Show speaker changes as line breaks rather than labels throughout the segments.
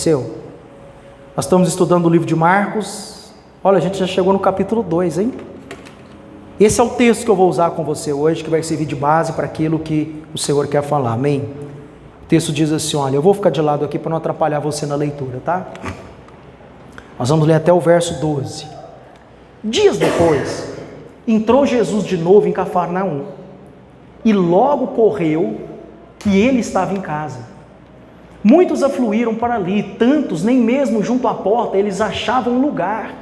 aconteceu? Nós estamos estudando o livro de Marcos. Olha, a gente já chegou no capítulo 2, hein? Esse é o texto que eu vou usar com você hoje, que vai servir de base para aquilo que o Senhor quer falar, amém? O texto diz assim, olha, eu vou ficar de lado aqui para não atrapalhar você na leitura, tá? Nós vamos ler até o verso 12. Dias depois, entrou Jesus de novo em Cafarnaum, e logo correu que ele estava em casa. Muitos afluíram para ali, tantos, nem mesmo junto à porta, eles achavam lugar,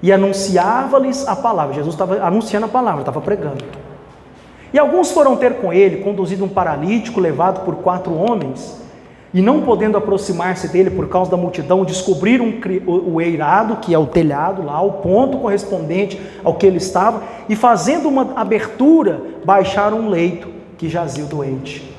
e anunciava-lhes a palavra. Jesus estava anunciando a palavra, estava pregando. E alguns foram ter com ele, conduzido um paralítico, levado por 4 homens, e não podendo aproximar-se dele por causa da multidão, descobriram o eirado, que é o telhado lá, o ponto correspondente ao que ele estava, e fazendo uma abertura, baixaram um leito que jazia o doente.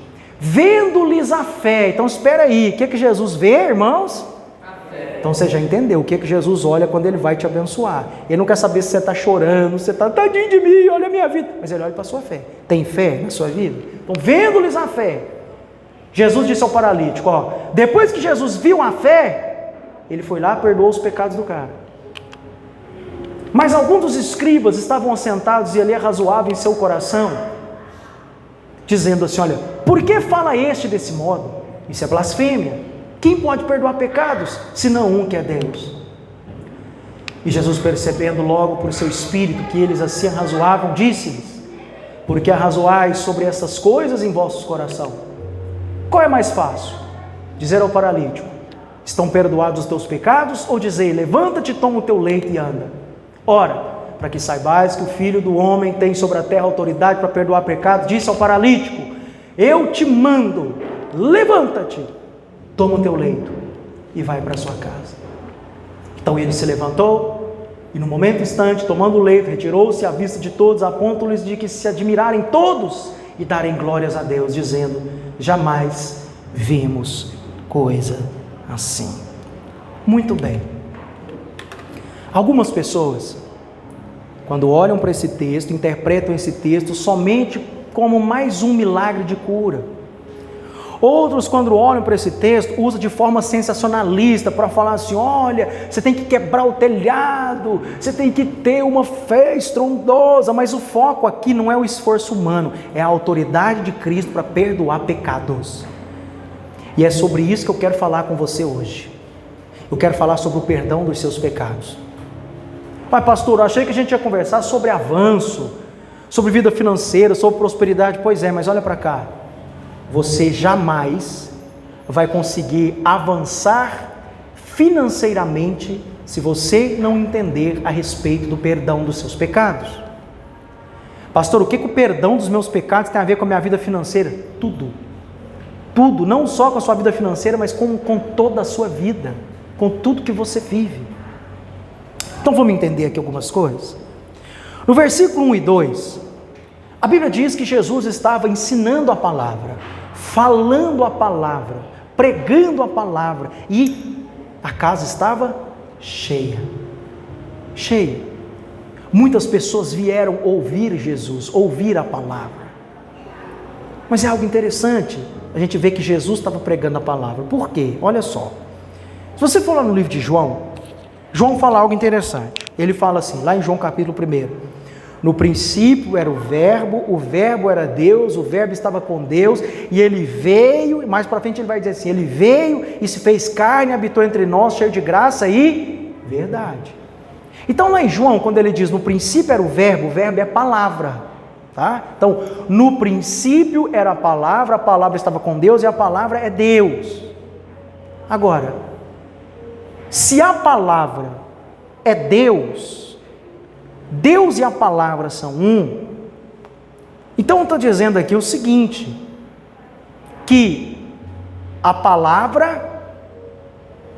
Vendo-lhes a fé. Então espera aí, o que Jesus vê, irmãos? A fé. Então você já entendeu o que Jesus olha quando ele vai te abençoar. Ele não quer saber se você está chorando, se você está tadinho de mim, olha a minha vida, mas ele olha para a sua fé. Tem fé na sua vida? Então vendo-lhes a fé, Jesus disse ao paralítico, ó, depois que Jesus viu a fé, ele foi lá e perdoou os pecados do cara. Mas alguns dos escribas estavam assentados e ali arrazoavam em seu coração, dizendo assim, olha, por que fala este desse modo? Isso é blasfêmia. Quem pode perdoar pecados, senão um que é Deus? E Jesus, percebendo logo por seu espírito que eles assim arrazoavam, disse-lhes, por que arrazoais sobre essas coisas em vossos corações? Qual é mais fácil? Dizer ao paralítico, estão perdoados os teus pecados? Ou dizer, levanta-te, toma o teu leito e anda? Ora, para que saibais que o Filho do Homem tem sobre a terra autoridade para perdoar pecados, disse ao paralítico, eu te mando, levanta-te, toma o teu leito e vai para a sua casa. Então ele se levantou e no momento instante, tomando o leito, retirou-se à vista de todos, a ponto-lhes de que se admirarem todos e darem glórias a Deus, dizendo, jamais vimos coisa assim. Muito bem. Algumas pessoas, quando olham para esse texto, interpretam esse texto somente como mais um milagre de cura. Outros, quando olham para esse texto, usam de forma sensacionalista para falar assim, olha, você tem que quebrar o telhado, você tem que ter uma fé estrondosa, mas o foco aqui não é o esforço humano, é a autoridade de Cristo para perdoar pecados. E é sobre isso que eu quero falar com você hoje. Eu quero falar sobre o perdão dos seus pecados. Mas pastor, eu achei que a gente ia conversar sobre avanço, sobre vida financeira, sobre prosperidade. Pois é, mas olha para cá. Você jamais vai conseguir avançar financeiramente se você não entender a respeito do perdão dos seus pecados. Pastor, o que o perdão dos meus pecados tem a ver com a minha vida financeira? Tudo. Tudo, não só com a sua vida financeira, mas com toda a sua vida, com tudo que você vive. Então vamos entender aqui algumas coisas. No versículo 1 e 2, a Bíblia diz que Jesus estava ensinando a palavra, falando a palavra, pregando a palavra, e a casa estava cheia. Cheia. Muitas pessoas vieram ouvir Jesus, ouvir a palavra. Mas é algo interessante, a gente vê que Jesus estava pregando a palavra. Por quê? Olha só. Se você for lá no livro de João, João fala algo interessante. Ele fala assim, lá em João capítulo 1, no princípio era o verbo era Deus, o verbo estava com Deus, e ele veio, mais para frente ele vai dizer assim, ele veio e se fez carne, habitou entre nós, cheio de graça e verdade. Então lá em João, quando ele diz, no princípio era o verbo é palavra, tá? Então, no princípio era a palavra estava com Deus, e a palavra é Deus. Agora, se a palavra é Deus, Deus e a palavra são um, então eu estou dizendo aqui o seguinte, que a palavra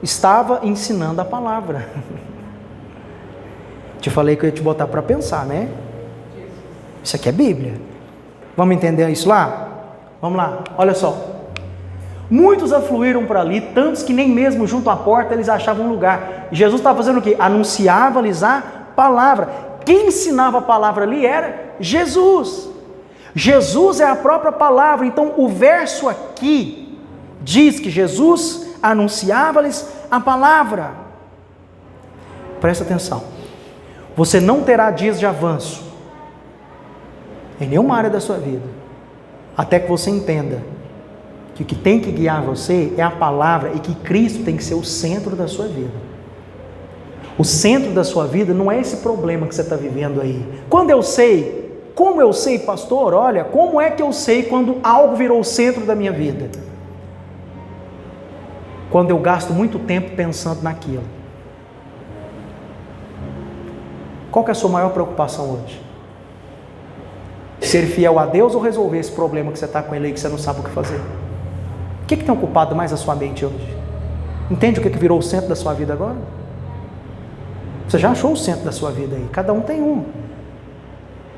estava ensinando a palavra. Te falei que eu ia te botar para pensar, né? Isso aqui é Bíblia. Vamos entender isso lá? Vamos lá, olha só. Muitos afluíram para ali, tantos que nem mesmo junto à porta eles achavam lugar. E Jesus estava fazendo o quê? Anunciava-lhes a palavra. Quem ensinava a palavra ali era Jesus. Jesus é a própria palavra. Então o verso aqui diz que Jesus anunciava-lhes a palavra. Presta atenção. Você não terá dias de avanço em nenhuma área da sua vida, até que você entenda que o que tem que guiar você é a palavra e que Cristo tem que ser o centro da sua vida. O centro da sua vida não é esse problema que você está vivendo aí. Quando eu sei, como eu sei, pastor? Olha, como é que eu sei quando algo virou o centro da minha vida? Quando eu gasto muito tempo pensando naquilo. Qual que é a sua maior preocupação hoje? Ser fiel a Deus ou resolver esse problema que você está com ele aí que você não sabe o que fazer? O que tem ocupado mais a sua mente hoje? Entende o que virou o centro da sua vida agora? Você já achou o centro da sua vida aí? Cada um tem um.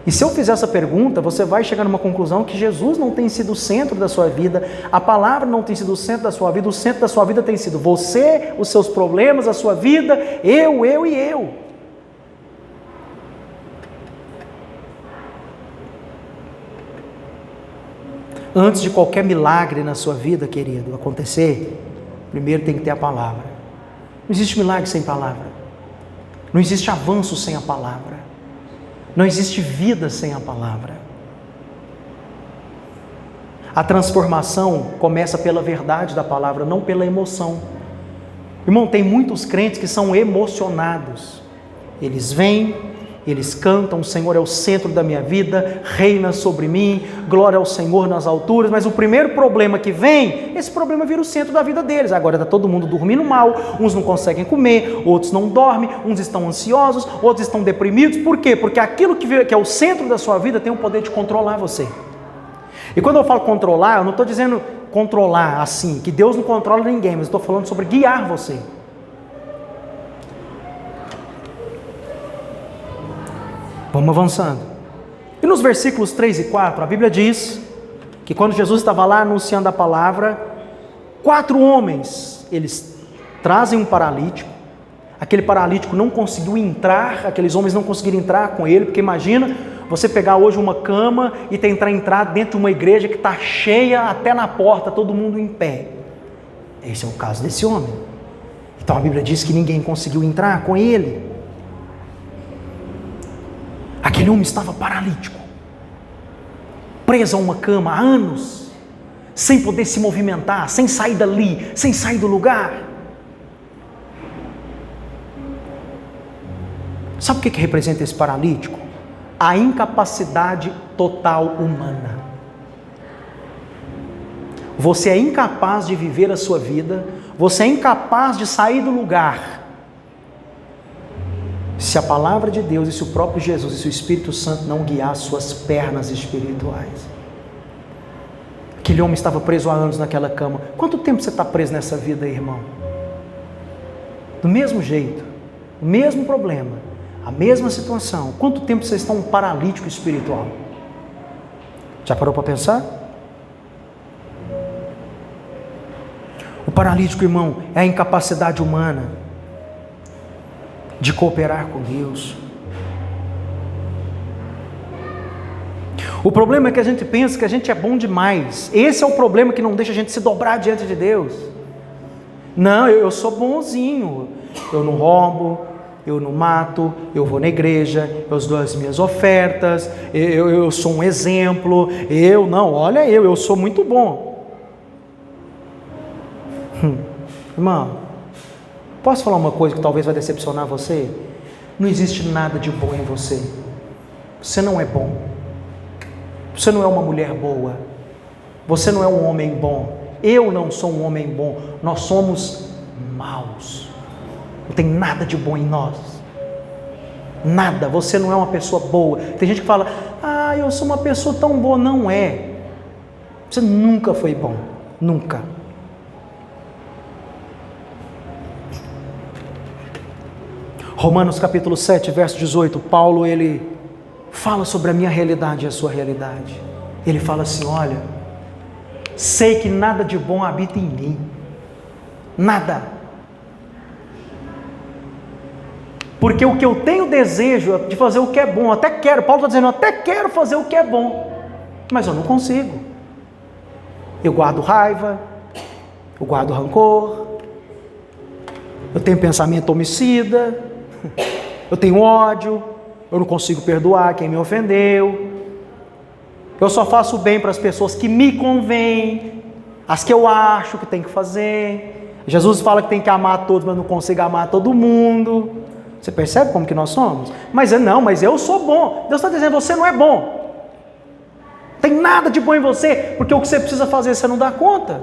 E se eu fizer essa pergunta, você vai chegar numa conclusão que Jesus não tem sido o centro da sua vida, a palavra não tem sido o centro da sua vida, o centro da sua vida tem sido você, os seus problemas, a sua vida, eu e eu. Antes de qualquer milagre na sua vida, querido, acontecer, primeiro tem que ter a palavra. Não existe milagre sem palavra. Não existe avanço sem a palavra. Não existe vida sem a palavra. A transformação começa pela verdade da palavra, não pela emoção. Irmão, tem muitos crentes que são emocionados. Eles vêm, eles cantam, o Senhor é o centro da minha vida, reina sobre mim, glória ao Senhor nas alturas, mas o primeiro problema que vem, esse problema vira o centro da vida deles. Agora está todo mundo dormindo mal, uns não conseguem comer, outros não dormem, uns estão ansiosos, outros estão deprimidos. Por quê? Porque aquilo que é o centro da sua vida tem o poder de controlar você. E quando eu falo controlar, eu não estou dizendo controlar assim, que Deus não controla ninguém, mas estou falando sobre guiar você. Vamos avançando. E nos versículos 3 e 4, a Bíblia diz que quando Jesus estava lá anunciando a palavra, 4 homens, eles trazem um paralítico. Aquele paralítico não conseguiu entrar, aqueles homens não conseguiram entrar com ele, porque imagina você pegar hoje uma cama e tentar entrar dentro de uma igreja que está cheia até na porta, todo mundo em pé. Esse é o caso desse homem. Então a Bíblia diz que ninguém conseguiu entrar com ele. Aquele homem estava paralítico, preso a uma cama há anos, sem poder se movimentar, sem sair dali, sem sair do lugar. Sabe o que representa esse paralítico? A incapacidade total humana. Você é incapaz de viver a sua vida, você é incapaz de sair do lugar, se a palavra de Deus e se o próprio Jesus e se o Espírito Santo não guiar as suas pernas espirituais. Aquele homem estava preso há anos naquela cama. Quanto tempo você está preso nessa vida aí, irmão? Do mesmo jeito, o mesmo problema, a mesma situação. Quanto tempo você está um paralítico espiritual? Já parou para pensar? O paralítico, irmão, é a incapacidade humana de cooperar com Deus. O problema é que a gente pensa que a gente é bom demais. Esse é o problema que não deixa a gente se dobrar diante de Deus. Não, eu sou bonzinho, eu não roubo, eu não mato, eu vou na igreja, eu dou as minhas ofertas, eu sou um exemplo, eu sou muito bom. Irmão, posso falar uma coisa que talvez vai decepcionar você? Não existe nada de bom em você. Você não é bom. Você não é uma mulher boa. Você não é um homem bom. Eu não sou um homem bom. Nós somos maus. Não tem nada de bom em nós. Nada. Você não é uma pessoa boa. Tem gente que fala, eu sou uma pessoa tão boa. Não é. Você nunca foi bom. Nunca. Romanos capítulo 7, verso 18, Paulo, ele fala sobre a minha realidade e a sua realidade. Ele fala assim, olha, sei que nada de bom habita em mim, nada. Porque o que eu tenho desejo de fazer o que é bom, eu até quero, Paulo está dizendo, eu até quero fazer o que é bom, mas eu não consigo. Eu guardo raiva, eu guardo rancor, eu tenho pensamento homicida, eu tenho ódio, eu não consigo perdoar quem me ofendeu, eu só faço bem para as pessoas que me convêm, as que eu acho que tem que fazer. Jesus fala que tem que amar a todos, mas não consigo amar todo mundo. Você percebe como que nós somos? Mas eu sou bom. Deus está dizendo, você não é bom. Tem nada de bom em você, porque o que você precisa fazer você não dá conta.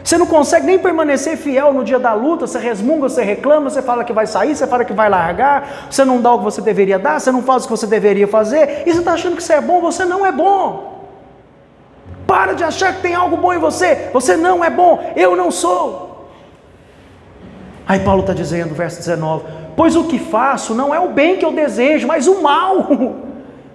Você não consegue nem permanecer fiel no dia da luta, você resmunga, você reclama, você fala que vai sair, você fala que vai largar, você não dá o que você deveria dar, você não faz o que você deveria fazer, e você está achando que você é bom, você não é bom. Para de achar que tem algo bom em você, você não é bom, eu não sou. Aí Paulo está dizendo, verso 19, pois o que faço não é o bem que eu desejo, mas o mal.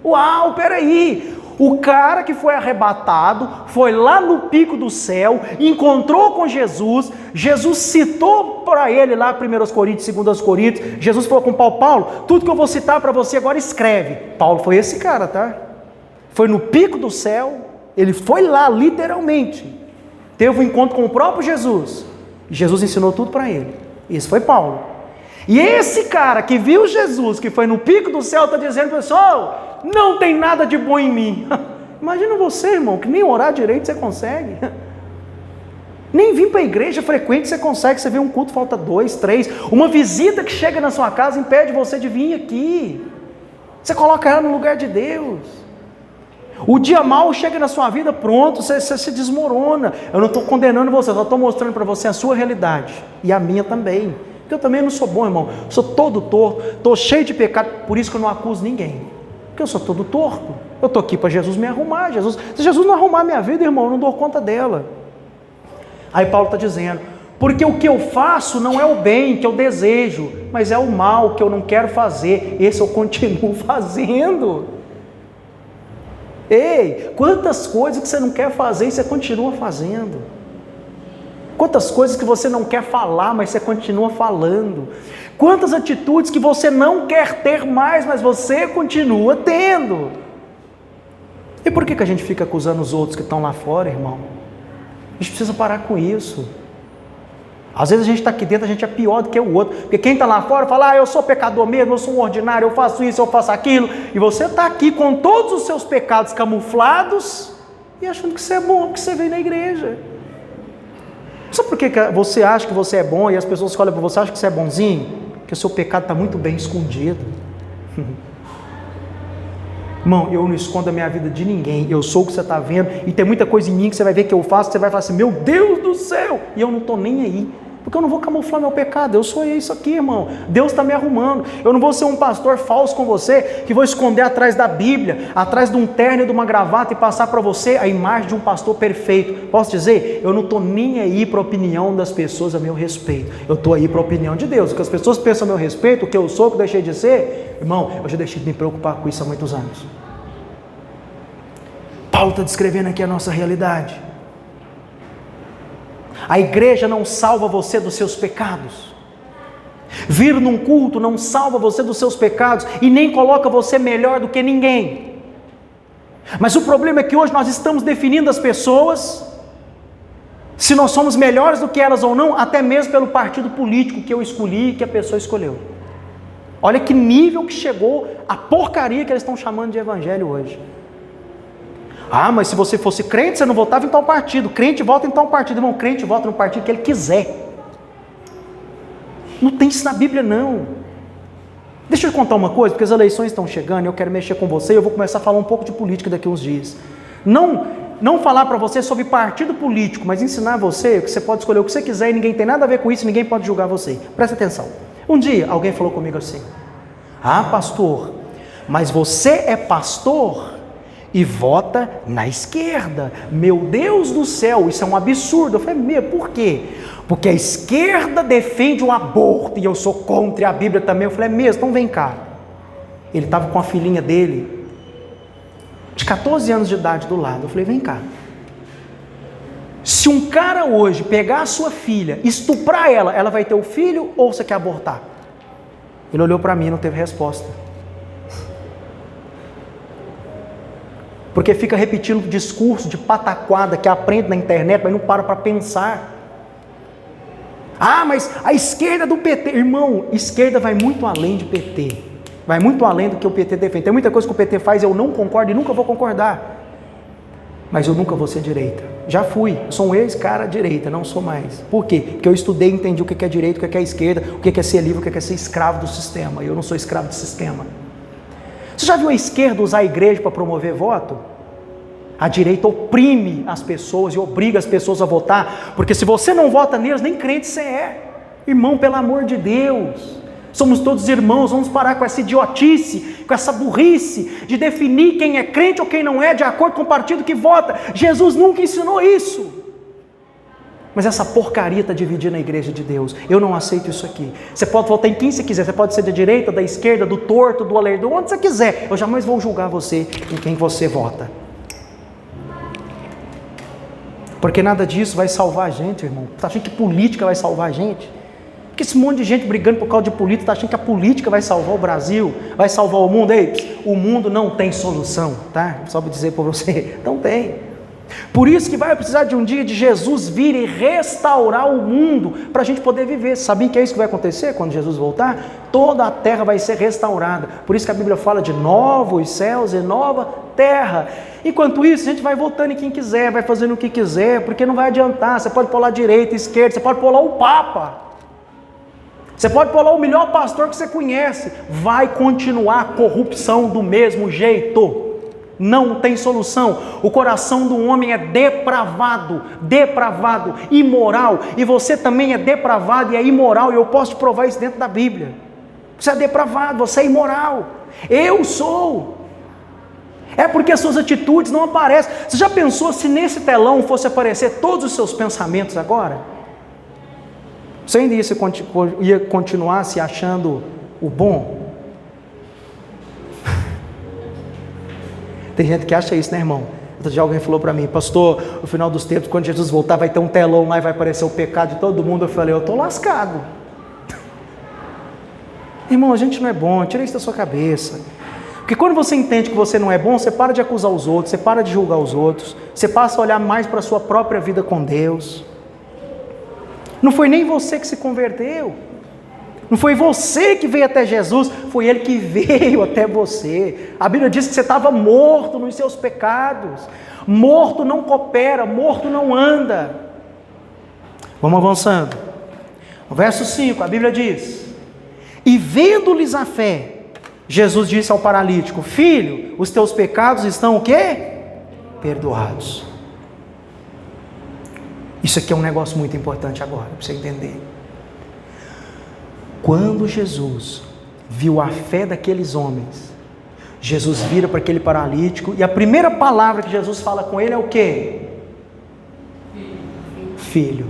Uau, peraí. O cara que foi arrebatado, foi lá no pico do céu, encontrou com Jesus, Jesus citou para ele lá 1 Coríntios, 2 Coríntios, Jesus falou com Paulo, tudo que eu vou citar para você agora escreve. Paulo foi esse cara, tá? Foi no pico do céu, ele foi lá literalmente, teve um encontro com o próprio Jesus, e Jesus ensinou tudo para ele. Isso foi Paulo. E esse cara que viu Jesus, que foi no pico do céu, está dizendo, pessoal, não tem nada de bom em mim. Imagina você, irmão, que nem orar direito você consegue. Nem vir para a igreja frequente você consegue. Você vê um culto, falta 2, 3. Uma visita que chega na sua casa impede você de vir aqui. Você coloca ela no lugar de Deus. O dia mau chega na sua vida, pronto, você se desmorona. Eu não estou condenando você, só estou mostrando para você a sua realidade. E a minha também. Porque eu também não sou bom, irmão. Sou todo torto, estou cheio de pecado. Por isso que eu não acuso ninguém. Porque eu sou todo torto. Eu estou aqui para Jesus me arrumar. Se Jesus não arrumar minha vida, irmão, eu não dou conta dela. Aí Paulo está dizendo, porque o que eu faço não é o bem que eu desejo, mas é o mal que eu não quero fazer. Esse eu continuo fazendo. Ei, quantas coisas que você não quer fazer e você continua fazendo. Quantas coisas que você não quer falar, mas você continua falando. Quantas atitudes que você não quer ter mais, mas você continua tendo. E por que a gente fica acusando os outros que estão lá fora, irmão? A gente precisa parar com isso. Às vezes a gente está aqui dentro, a gente é pior do que o outro. Porque quem está lá fora fala, eu sou pecador mesmo, eu sou um ordinário, eu faço isso, eu faço aquilo. E você está aqui com todos os seus pecados camuflados e achando que você é bom, porque você veio na igreja. Sabe por que você acha que você é bom e as pessoas que olham para você acham que você é bonzinho? Porque o seu pecado está muito bem escondido. Irmão, eu não escondo a minha vida de ninguém, eu sou o que você está vendo, e tem muita coisa em mim que você vai ver que eu faço, que você vai falar assim, meu Deus do céu, e eu não estou nem aí, porque eu não vou camuflar meu pecado, eu sou isso aqui, irmão, Deus está me arrumando, eu não vou ser um pastor falso com você, que vou esconder atrás da Bíblia, atrás de um terno e de uma gravata, e passar para você a imagem de um pastor perfeito. Posso dizer, eu não estou nem aí para a opinião das pessoas a meu respeito, eu estou aí para a opinião de Deus. O que as pessoas pensam a meu respeito, o que eu sou, o que eu deixei de ser, irmão, eu já deixei de me preocupar com isso há muitos anos. Paulo está descrevendo aqui a nossa realidade. A igreja não salva você dos seus pecados. Vir num culto não salva você dos seus pecados e nem coloca você melhor do que ninguém. Mas o problema é que hoje nós estamos definindo as pessoas, se nós somos melhores do que elas ou não, até mesmo pelo partido político que eu escolhi e que a pessoa escolheu. Olha que nível que chegou a porcaria que eles estão chamando de evangelho hoje. Ah, mas se você fosse crente, você não votava em tal partido. Crente vota em tal partido. Irmão, crente vota no partido que ele quiser. Não tem isso na Bíblia, não. Deixa eu contar uma coisa, porque as eleições estão chegando, eu quero mexer com você, e eu vou começar a falar um pouco de política daqui a uns dias. Não falar para você sobre partido político, mas ensinar você que você pode escolher o que você quiser e ninguém tem nada a ver com isso, ninguém pode julgar você. Presta atenção. Um dia, alguém falou comigo assim, ah, pastor, mas você é pastor e vota na esquerda. Meu Deus do céu, isso é um absurdo. Eu falei, por quê? Porque a esquerda defende o aborto e eu sou contra, e a Bíblia também. Eu falei, mesmo? Então vem cá. Ele estava com a filhinha dele, de 14 anos de idade do lado. Eu falei, vem cá. Se um cara hoje pegar a sua filha, estuprar ela, ela vai ter o filho ou você quer abortar? Ele olhou para mim e não teve resposta. Porque fica repetindo discurso de pataquada que aprende na internet, mas não para pensar. Ah, mas a esquerda do PT, irmão, esquerda vai muito além de PT, vai muito além do que o PT defende. Tem muita coisa que o PT faz, eu não concordo e nunca vou concordar, mas eu nunca vou ser direita. Já fui, sou um ex-cara direita, não sou mais. Por quê? Porque eu estudei e entendi o que é direita, o que é esquerda, o que é ser livre, o que é ser escravo do sistema. Eu não sou escravo do sistema. Você já viu a esquerda usar a igreja para promover voto? A direita oprime as pessoas e obriga as pessoas a votar, porque se você não vota neles, nem crente você é. Irmão, pelo amor de Deus, somos todos irmãos, vamos parar com essa idiotice, com essa burrice, de definir quem é crente ou quem não é, de acordo com o partido que vota. Jesus nunca ensinou isso. Mas essa porcaria está dividindo a igreja de Deus. Eu não aceito isso aqui. Você pode votar em quem você quiser, você pode ser da direita, da esquerda, do torto, do alerdo, onde você quiser. Eu jamais vou julgar você em quem você vota. Porque nada disso vai salvar a gente, irmão. Você está achando que política vai salvar a gente? Porque esse monte de gente brigando por causa de política, está achando que a política vai salvar o Brasil, vai salvar o mundo? Ei, o mundo não tem solução, tá? Só para dizer para você, não tem. Por isso que vai precisar de um dia de Jesus vir e restaurar o mundo, para a gente poder viver. Sabia que é isso que vai acontecer quando Jesus voltar? Toda a terra vai ser restaurada. Por isso que a Bíblia fala de novos céus e nova terra. Enquanto isso, a gente vai votando em quem quiser, vai fazendo o que quiser, porque não vai adiantar. Você pode pôr lá direita, esquerda, você pode pôr lá o Papa, você pode pôr lá o melhor pastor que você conhece, vai continuar a corrupção do mesmo jeito. Não tem solução. O coração do homem é depravado, imoral, e você também é depravado e é imoral, e eu posso te provar isso dentro da Bíblia. Você é depravado, você é imoral, eu sou. É porque as suas atitudes não aparecem. Você já pensou se nesse telão fosse aparecer todos os seus pensamentos agora? Você ainda ia continuar se achando o bom? Tem gente que acha isso, né, irmão? Outro dia alguém falou para mim: pastor, no final dos tempos, quando Jesus voltar, vai ter um telão lá e vai aparecer o pecado de todo mundo. Eu falei: eu estou lascado. Irmão, a gente não é bom, tira isso da sua cabeça. Porque quando você entende que você não é bom, você para de acusar os outros, você para de julgar os outros, você passa a olhar mais para a sua própria vida com Deus. Não foi nem você que se converteu, não foi você que veio até Jesus, foi Ele que veio até você. A Bíblia diz que você estava morto nos seus pecados. Morto não coopera, morto não anda. Vamos avançando. No verso 5, a Bíblia diz: e vendo-lhes a fé, Jesus disse ao paralítico: filho, os teus pecados estão o quê? Perdoados. Isso aqui é um negócio muito importante agora, para você entender. Quando Jesus viu a fé daqueles homens, Jesus vira para aquele paralítico, e a primeira palavra que Jesus fala com ele é o quê? Filho.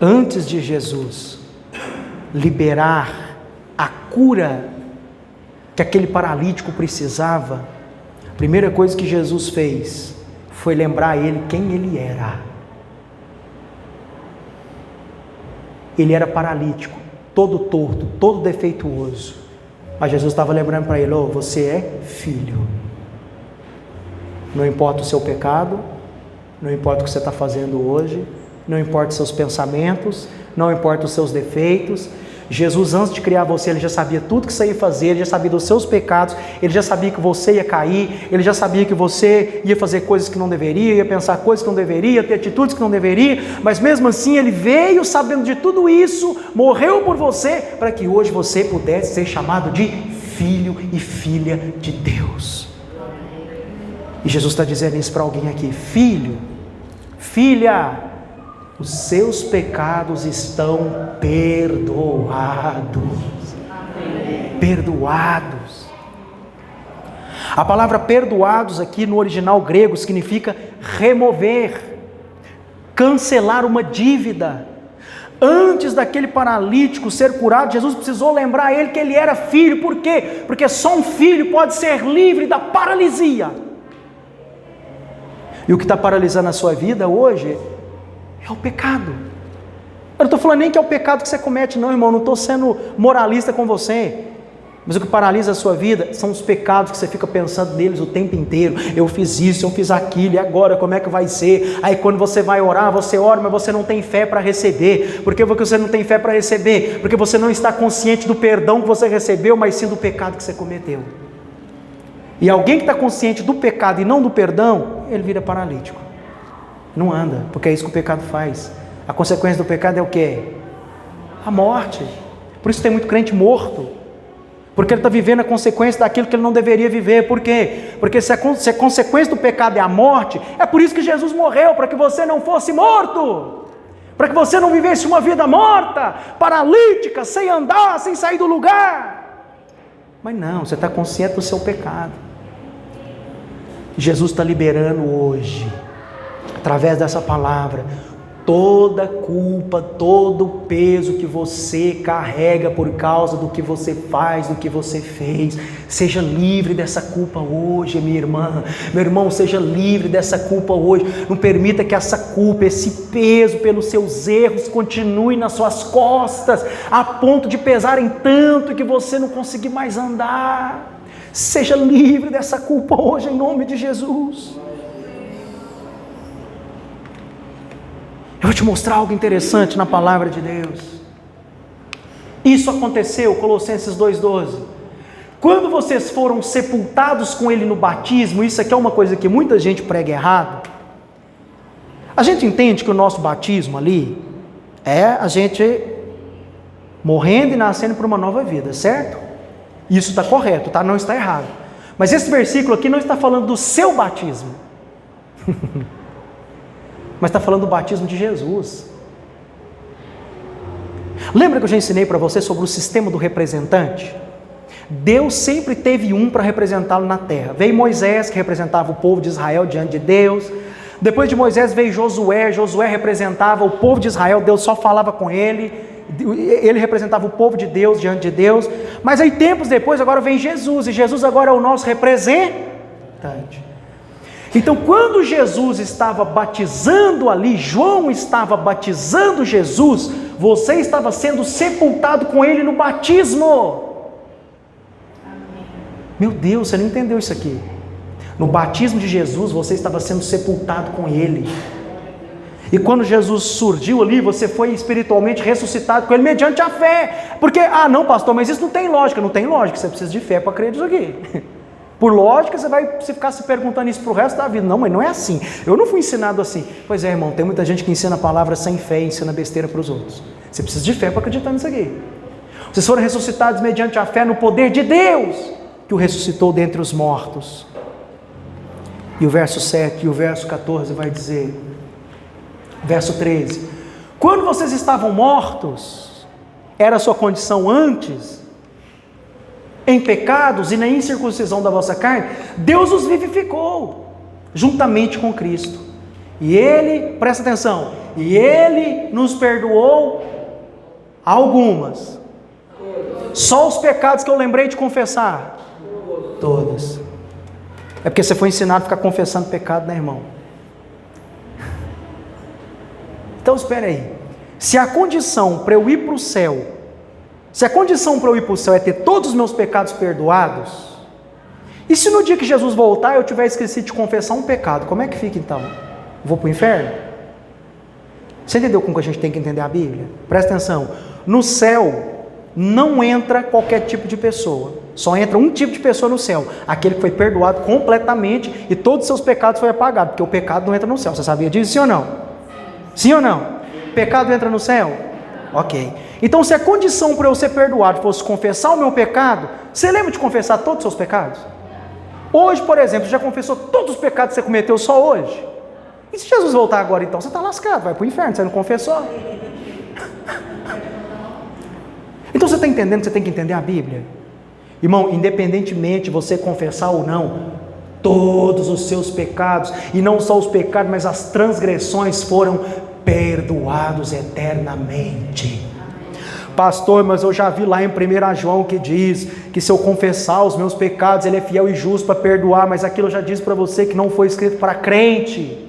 Antes de Jesus liberar a cura que aquele paralítico precisava, a primeira coisa que Jesus fez foi lembrar a ele quem ele era. Ele era paralítico, todo torto, todo defeituoso, mas Jesus estava lembrando para ele: oh, você é filho. Não importa o seu pecado, não importa o que você está fazendo hoje, não importa os seus pensamentos, não importa os seus defeitos. Jesus, antes de criar você, Ele já sabia tudo que você ia fazer, Ele já sabia dos seus pecados, Ele já sabia que você ia cair, Ele já sabia que você ia fazer coisas que não deveria, ia pensar coisas que não deveria, ter atitudes que não deveria, mas mesmo assim Ele veio sabendo de tudo isso, morreu por você, para que hoje você pudesse ser chamado de filho e filha de Deus. E Jesus está dizendo isso para alguém aqui: filho, filha, os seus pecados estão perdoados. Amém. Perdoados. A palavra perdoados aqui no original grego significa remover, cancelar uma dívida. Antes daquele paralítico ser curado, Jesus precisou lembrar a ele que ele era filho. Por quê? Porque só um filho pode ser livre da paralisia. E o que está paralisando a sua vida hoje é o pecado. Eu não estou falando nem que é o pecado que você comete, não, irmão. Não estou sendo moralista com você. Mas o que paralisa a sua vida são os pecados que você fica pensando neles o tempo inteiro. Eu fiz isso, eu fiz aquilo, e agora como é que vai ser? Aí quando você vai orar, você ora, mas você não tem fé para receber. Por que você não tem fé para receber? Porque você não está consciente do perdão que você recebeu, mas sim do pecado que você cometeu. E alguém que está consciente do pecado e não do perdão, ele vira paralítico. Não anda, porque é isso que o pecado faz. A consequência do pecado é o quê? A morte. Por isso tem muito crente morto. Porque ele está vivendo a consequência daquilo que ele não deveria viver. Por quê? Porque se a consequência do pecado é a morte, é por isso que Jesus morreu, para que você não fosse morto, para que você não vivesse uma vida morta, paralítica, sem andar, sem sair do lugar. Mas não, você está consciente do seu pecado. Jesus está liberando hoje, através dessa palavra, toda culpa, todo o peso que você carrega por causa do que você faz, do que você fez. Seja livre dessa culpa hoje, minha irmã, meu irmão, seja livre dessa culpa hoje. Não permita que essa culpa, esse peso pelos seus erros continue nas suas costas, a ponto de pesarem tanto que você não conseguir mais andar. Seja livre dessa culpa hoje, em nome de Jesus. Eu vou te mostrar algo interessante na palavra de Deus. Isso aconteceu, Colossenses 2,12. Quando vocês foram sepultados com Ele no batismo, isso aqui é uma coisa que muita gente prega errado. A gente entende que o nosso batismo ali é a gente morrendo e nascendo para uma nova vida, certo? Isso está correto, tá? Não está errado. Mas esse versículo aqui não está falando do seu batismo. Mas está falando do batismo de Jesus. Lembra que eu já ensinei para você sobre o sistema do representante? Deus sempre teve um para representá-lo na terra. Veio Moisés, que representava o povo de Israel diante de Deus. Depois de Moisés veio Josué. Josué representava o povo de Israel, Deus só falava com ele. Ele representava o povo de Deus diante de Deus. Mas aí tempos depois agora vem Jesus, e Jesus agora é o nosso representante. Então quando Jesus estava batizando ali, João estava batizando Jesus, você estava sendo sepultado com ele no batismo. Meu Deus, você não entendeu isso aqui. No batismo de Jesus, você estava sendo sepultado com ele. E quando Jesus surgiu ali, você foi espiritualmente ressuscitado com ele mediante a fé. Porque, não pastor, mas isso não tem lógica. Não tem lógica, você precisa de fé para crer nisso aqui. Por lógica, você vai ficar se perguntando isso para o resto da vida. Não, mas não é assim. Eu não fui ensinado assim. Pois é, irmão, tem muita gente que ensina a palavra sem fé e ensina besteira para os outros. Você precisa de fé para acreditar nisso aqui. Vocês foram ressuscitados mediante a fé no poder de Deus, que o ressuscitou dentre os mortos. E o verso 7 e o verso 14 vai dizer, verso 13: quando vocês estavam mortos, era a sua condição antes, em pecados e na incircuncisão da vossa carne, Deus os vivificou, juntamente com Cristo. E Ele, presta atenção, e Ele nos perdoou algumas. Só os pecados que eu lembrei de confessar? Todos. É porque você foi ensinado a ficar confessando pecado, né, irmão? Então espera aí. Se a condição para eu ir para o céu, se a condição para eu ir para o céu é ter todos os meus pecados perdoados, e se no dia que Jesus voltar eu tiver esquecido de confessar um pecado, como é que fica então? Vou para o inferno? Você entendeu como que a gente tem que entender a Bíblia? Presta atenção. No céu não entra qualquer tipo de pessoa, só entra um tipo de pessoa no céu, aquele que foi perdoado completamente e todos os seus pecados foram apagados, porque o pecado não entra no céu. Você sabia disso, sim ou não? Sim ou não? Pecado entra no céu? Ok. Então se a condição para eu ser perdoado fosse confessar o meu pecado, você lembra de confessar todos os seus pecados? Hoje, por exemplo, você já confessou todos os pecados que você cometeu só hoje? E se Jesus voltar agora então, você está lascado, vai para o inferno, você não confessou? Então você está entendendo que você tem que entender a Bíblia? Irmão, independentemente de você confessar ou não, todos os seus pecados, e não só os pecados, mas as transgressões foram perdoados eternamente. Pastor, mas eu já vi lá em 1 João que diz que se eu confessar os meus pecados, Ele é fiel e justo para perdoar, mas aquilo eu já disse para você que não foi escrito para crente.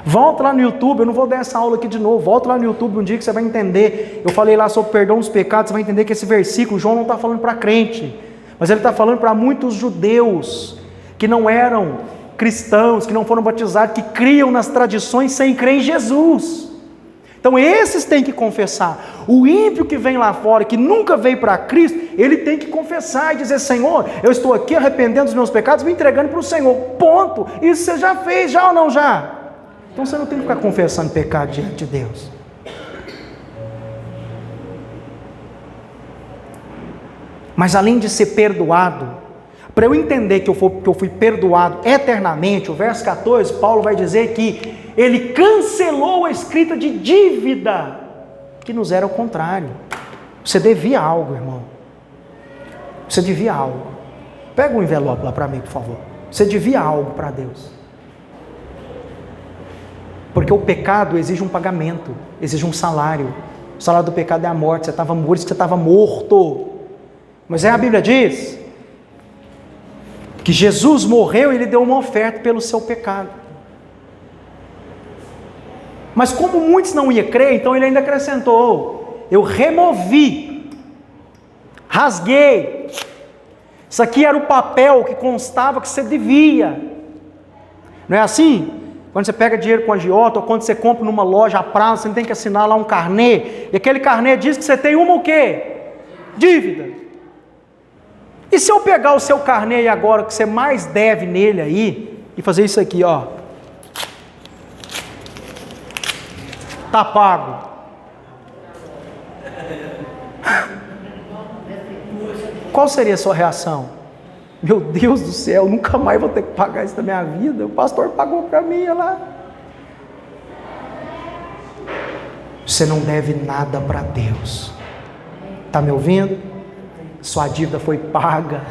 Volta lá no YouTube, eu não vou dar essa aula aqui de novo, volta lá no YouTube um dia que você vai entender. Eu falei lá sobre perdão dos pecados, você vai entender que esse versículo, João não está falando para crente, mas ele está falando para muitos judeus que não eram cristãos, que não foram batizados, que criam nas tradições sem crer em Jesus. Então esses têm que confessar. O ímpio que vem lá fora, que nunca veio para Cristo, ele tem que confessar e dizer: Senhor, eu estou aqui arrependendo dos meus pecados, me entregando para o Senhor, ponto. Isso você já fez, já ou não já? Então você não tem que ficar confessando pecado diante de Deus. Mas além de ser perdoado, para eu entender que eu fui perdoado eternamente, o verso 14, Paulo vai dizer que ele cancelou a escrita de dívida, que nos era o contrário. Você devia algo, irmão. Você devia algo. Pega um envelope lá para mim, por favor. Você devia algo para Deus. Porque o pecado exige um pagamento, exige um salário. O salário do pecado é a morte. Você estava morto, você estava morto. Mas a Bíblia diz que Jesus morreu e ele deu uma oferta pelo seu pecado. Mas como muitos não iam crer, então ele ainda acrescentou: eu removi, rasguei. Isso aqui era o papel que constava que você devia. Não é assim? Quando você pega dinheiro com agiota, ou quando você compra numa loja a prazo, você tem que assinar lá um carnê, e aquele carnê diz que você tem uma o quê? Dívida. E se eu pegar o seu carnê aí agora, que você mais deve nele aí, e fazer isso aqui, ó, tá pago. Qual seria a sua reação? Meu Deus do céu, nunca mais vou ter que pagar isso na minha vida. O pastor pagou para mim, olha lá. Você não deve nada para Deus. Está me ouvindo? Sua dívida foi paga.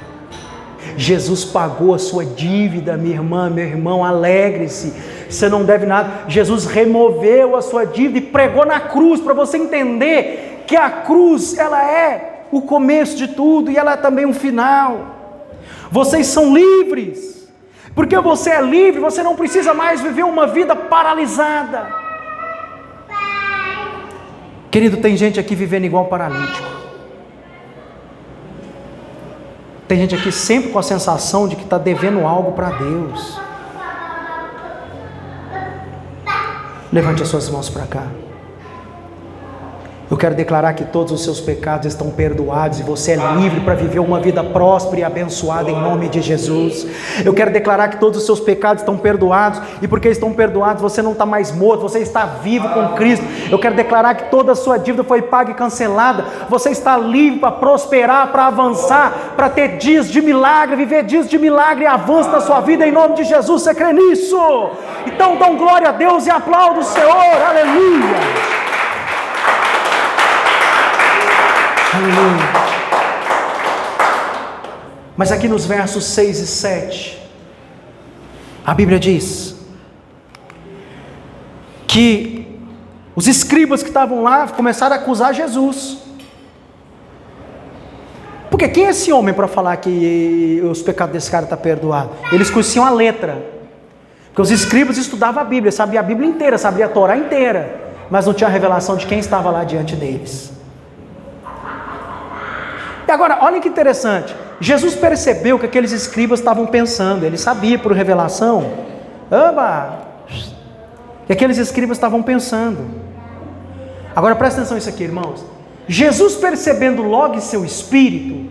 Jesus pagou a sua dívida, minha irmã, meu irmão, alegre-se. Você não deve nada. Jesus removeu a sua dívida e pregou na cruz, para você entender que a cruz, ela é o começo de tudo e ela é também um final. Vocês são livres. Porque você é livre, você não precisa mais viver uma vida paralisada. Querido, tem gente aqui vivendo igual paralítico. Tem gente aqui sempre com a sensação de que está devendo algo para Deus. Levante as suas mãos para cá. Eu quero declarar que todos os seus pecados estão perdoados e você é livre para viver uma vida próspera e abençoada em nome de Jesus. Eu quero declarar que todos os seus pecados estão perdoados e porque estão perdoados você não está mais morto, você está vivo com Cristo. Eu quero declarar que toda a sua dívida foi paga e cancelada. Você está livre para prosperar, para avançar, para ter dias de milagre, viver dias de milagre e avanço na sua vida em nome de Jesus. Você crê nisso? Então dão glória a Deus e aplauda o Senhor. Aleluia! Aleluia. Mas aqui nos versos 6 e 7, a Bíblia diz que os escribas que estavam lá começaram a acusar Jesus. Porque quem é esse homem para falar que os pecados desse cara estão perdoados? Eles conheciam a letra. Porque os escribas estudavam a Bíblia, sabiam a Bíblia inteira, sabiam a Torá inteira, mas não tinha a revelação de quem estava lá diante deles. E agora, olha que interessante, Jesus percebeu que aqueles escribas estavam pensando, ele sabia por revelação, que aqueles escribas estavam pensando. Agora presta atenção nisso aqui, irmãos. Jesus, percebendo logo em seu espírito,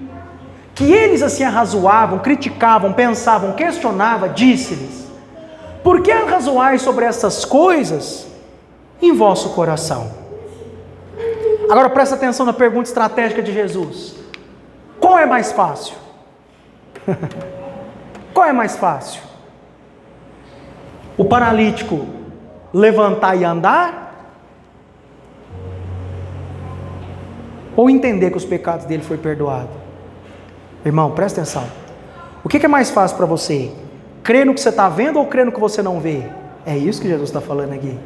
que eles assim arrazoavam, criticavam, pensavam, questionavam, disse-lhes: por que arrazoais sobre essas coisas em vosso coração? Agora presta atenção na pergunta estratégica de Jesus. Qual é mais fácil? Qual é mais fácil? O paralítico levantar e andar? Ou entender que os pecados dele foram perdoados? Irmão, presta atenção. O que é mais fácil para você? Crer no que você está vendo ou crer no que você não vê? É isso que Jesus está falando aqui.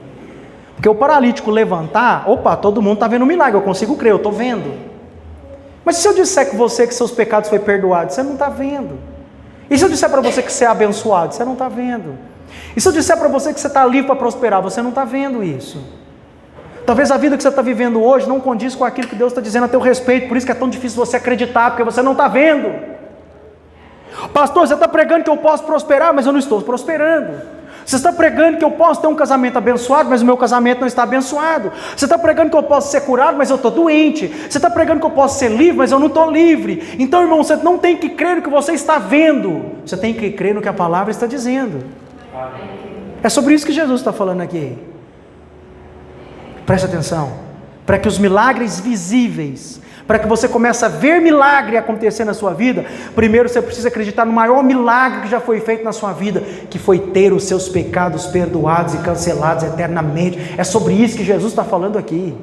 Porque o paralítico levantar, opa, todo mundo está vendo um milagre, eu consigo crer, eu estou vendo. Mas se eu disser que você que seus pecados foram perdoados, você não está vendo. E se eu disser para você que você é abençoado, você não está vendo. E se eu disser para você que você está livre para prosperar, você não está vendo isso. Talvez a vida que você está vivendo hoje não condiz com aquilo que Deus está dizendo a teu respeito, por isso que é tão difícil você acreditar, porque você não está vendo. Pastor, você está pregando que eu posso prosperar, mas eu não estou prosperando. Você está pregando que eu posso ter um casamento abençoado, mas o meu casamento não está abençoado. Você está pregando que eu posso ser curado, mas eu estou doente. Você está pregando que eu posso ser livre, mas eu não estou livre. Então, irmão, você não tem que crer no que você está vendo, você tem que crer no que a palavra está dizendo. É sobre isso que Jesus está falando aqui. Preste atenção, para que os milagres visíveis, para que você comece a ver milagre acontecer na sua vida, primeiro você precisa acreditar no maior milagre que já foi feito na sua vida, que foi ter os seus pecados perdoados e cancelados eternamente. É sobre isso que Jesus está falando aqui.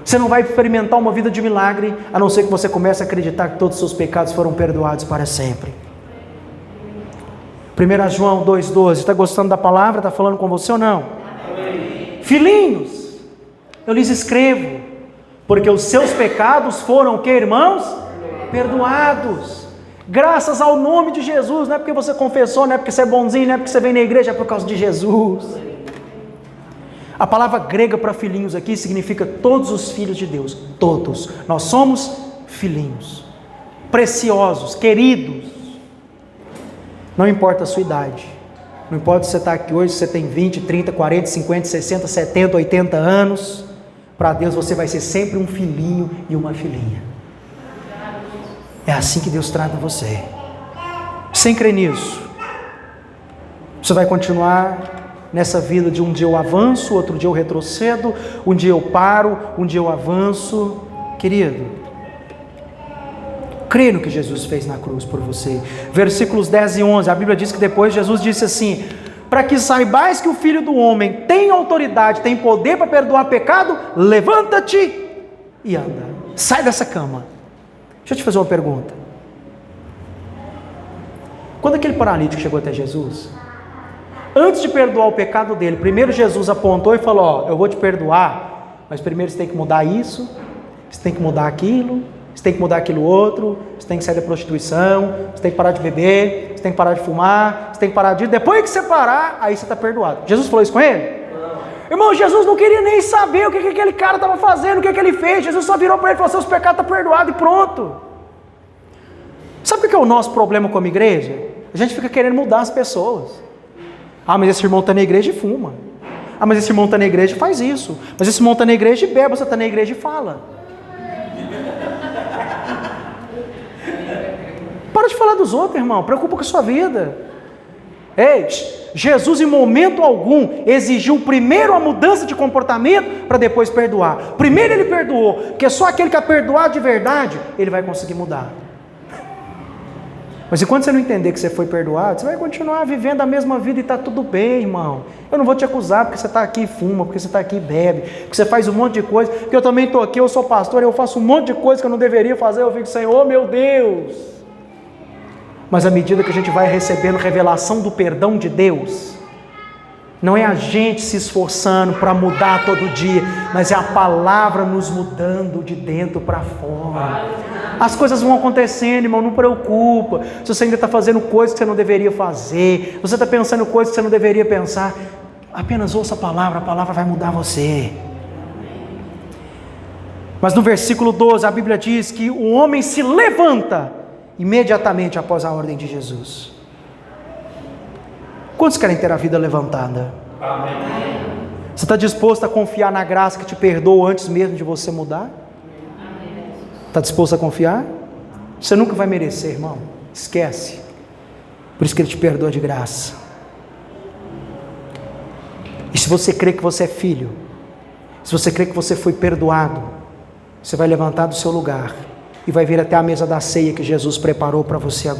Você não vai experimentar uma vida de milagre, a não ser que você comece a acreditar que todos os seus pecados foram perdoados para sempre. 1 João 2,12, está gostando da palavra? Está falando com você ou não? Filhinhos, eu lhes escrevo, porque os seus pecados foram o que, irmãos? Perdoados, graças ao nome de Jesus. Não é porque você confessou, não é porque você é bonzinho, não é porque você vem na igreja, é por causa de Jesus. A palavra grega para filhinhos aqui significa todos os filhos de Deus, todos, nós somos filhinhos, preciosos, queridos. Não importa a sua idade, não importa se você está aqui hoje, se você tem 20, 30, 40, 50, 60, 70, 80 anos, para Deus você vai ser sempre um filhinho e uma filhinha. É assim que Deus trata você. Sem crer nisso, você vai continuar nessa vida de um dia eu avanço, outro dia eu retrocedo, um dia eu paro, um dia eu avanço. Querido, crê no que Jesus fez na cruz por você. Versículos 10 e 11, a Bíblia diz que depois Jesus disse assim: para que saibais que o Filho do Homem tem autoridade, tem poder para perdoar pecado, levanta-te e anda. Sai dessa cama. Deixa eu te fazer uma pergunta. Quando aquele paralítico chegou até Jesus, antes de perdoar o pecado dele, primeiro Jesus apontou e falou: ó, eu vou te perdoar, mas primeiro você tem que mudar isso, você tem que mudar aquilo, você tem que mudar aquilo outro, você tem que sair da prostituição, você tem que parar de beber, você tem que parar de fumar, você tem que parar de... Depois que você parar, aí você está perdoado. Jesus falou isso com ele? Não. Irmão, Jesus não queria nem saber o que aquele cara estava fazendo, o que ele fez. Jesus só virou para ele e falou: seus pecados estão perdoados e pronto. Sabe o que é o nosso problema como igreja? A gente fica querendo mudar as pessoas. Ah, mas esse irmão está na igreja e fuma. Ah, mas esse irmão está na igreja e faz isso. Mas esse irmão está na igreja e bebe, você está na igreja e fala. Para de falar dos outros, irmão, preocupa com a sua vida. Ei, Jesus em momento algum exigiu primeiro a mudança de comportamento para depois perdoar. Primeiro ele perdoou, porque só aquele que é perdoado de verdade, ele vai conseguir mudar. Mas enquanto você não entender que você foi perdoado, você vai continuar vivendo a mesma vida e está tudo bem, irmão. Eu não vou te acusar porque você está aqui e fuma, porque você está aqui e bebe, porque você faz um monte de coisa, porque eu também estou aqui, eu sou pastor, eu faço um monte de coisa que eu não deveria fazer, eu fico, Senhor, meu Deus. Mas à medida que a gente vai recebendo revelação do perdão de Deus, não é a gente se esforçando para mudar todo dia, mas é a palavra nos mudando de dentro para fora. As coisas vão acontecendo, irmão, não preocupa. Se você ainda está fazendo coisas que você não deveria fazer, você está pensando coisas que você não deveria pensar, apenas ouça a palavra vai mudar você. Mas no versículo 12, a Bíblia diz que o homem se levanta imediatamente após a ordem de Jesus. Quantos querem ter a vida levantada? Amém. Você está disposto a confiar na graça que te perdoa antes mesmo de você mudar? Está disposto a confiar? Você nunca vai merecer, irmão. Esquece. Por isso que Ele te perdoa de graça. E se você crê que você é filho, se você crê que você foi perdoado, você vai levantar do seu lugar e vai vir até a mesa da ceia que Jesus preparou para você agora.